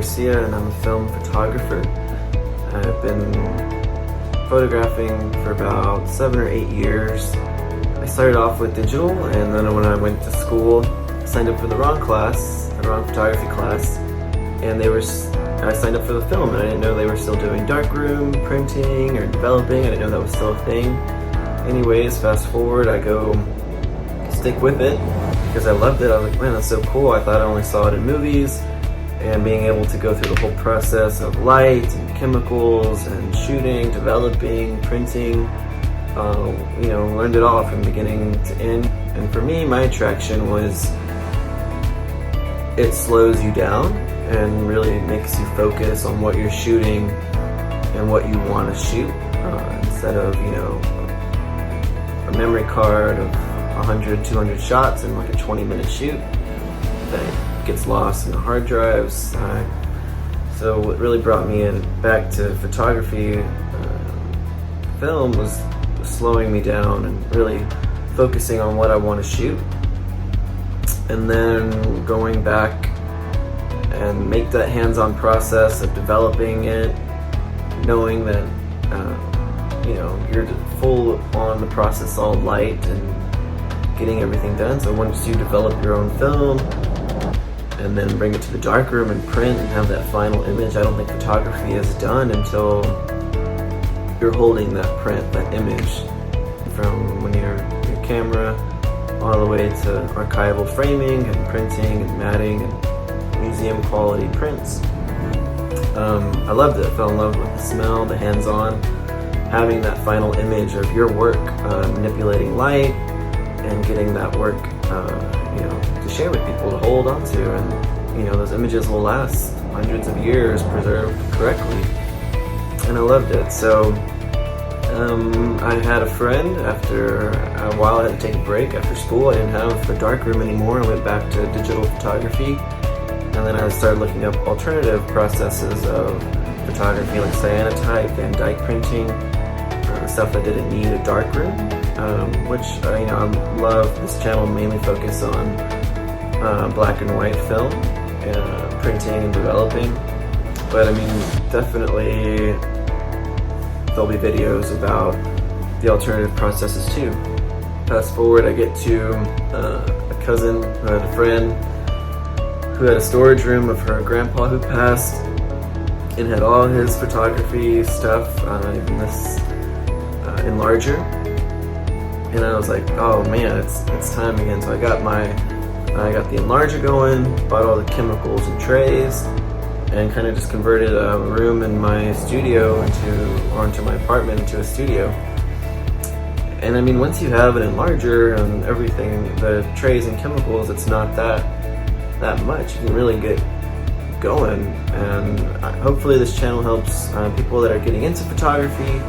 Garcia, and I'm a film photographer. I've been photographing for about 7 or 8 years. I started off with digital, and then when I went to school, I signed up for the wrong class, the wrong photography class, and I signed up for the film, and I didn't know they were still doing darkroom printing or developing. I didn't know that was still a thing. Anyways, fast forward, I go stick with it because I loved it. I was like, man, that's so cool. I thought I only saw it in movies, and being able to go through the whole process of light and chemicals and shooting, developing, printing, learned it all from beginning to end. And for me, my attraction was it slows you down and really makes you focus on what you're shooting and what you want to shoot, instead of, a memory card of 100, 200 shots in like a 20-minute shoot that gets lost in the hard drives. So what really brought me back to photography, film, was slowing me down and really focusing on what I want to shoot, and then going back and make that hands-on process of developing it, knowing that you're full on the process, all light and getting everything done. So once you develop your own film and then bring it to the darkroom and print and have that final image, I don't think photography is done until you're holding that print, that image, from when your camera all the way to archival framing and printing and matting and museum quality prints. I loved it. I fell in love with the smell, the hands-on, having that final image of your work, manipulating light and getting that work to share with people, to hold on to, and those images will last hundreds of years preserved correctly. And I loved it. So I had a friend, after a while I had to take a break after school. I didn't have a darkroom anymore. I went back to digital photography, and then I started looking up alternative processes of photography like cyanotype, Van Dyke printing, stuff that didn't need a darkroom, which I love. This channel mainly focus on black and white film, printing and developing, but definitely there'll be videos about the alternative processes too. Fast forward, I get to a cousin who had a friend who had a storage room of her grandpa who passed, and had all his photography stuff, even this enlarger. And I was like, oh man, it's time again. So I got the enlarger going, bought all the chemicals and trays, and kind of just converted a room in my studio into my apartment into a studio. And once you have an enlarger and everything, the trays and chemicals, it's not that much. You can really get going, and hopefully this channel helps people that are getting into photography,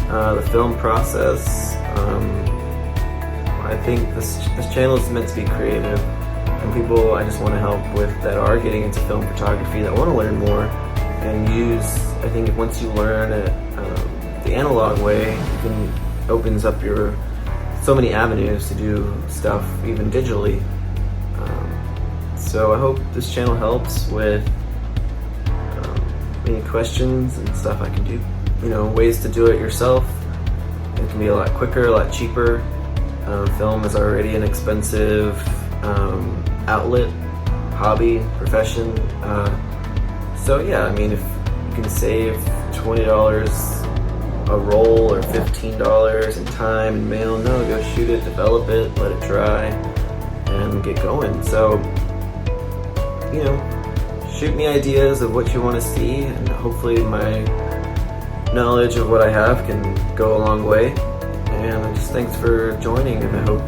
the film process. I think this channel is meant to be creative, and people I just want to help with that are getting into film photography, that want to learn more and use. I think once you learn it the analog way, opens up so many avenues to do stuff even digitally. So I hope this channel helps with any questions and stuff I can do. Ways to do it yourself. It can be a lot quicker, a lot cheaper. Film is already an expensive outlet, hobby, profession. So yeah, if you can save $20 a roll or $15 in time and mail, go shoot it, develop it, let it dry, and get going. So shoot me ideas of what you want to see, and hopefully my knowledge of what I have can go a long way. And just thanks for joining, and I hope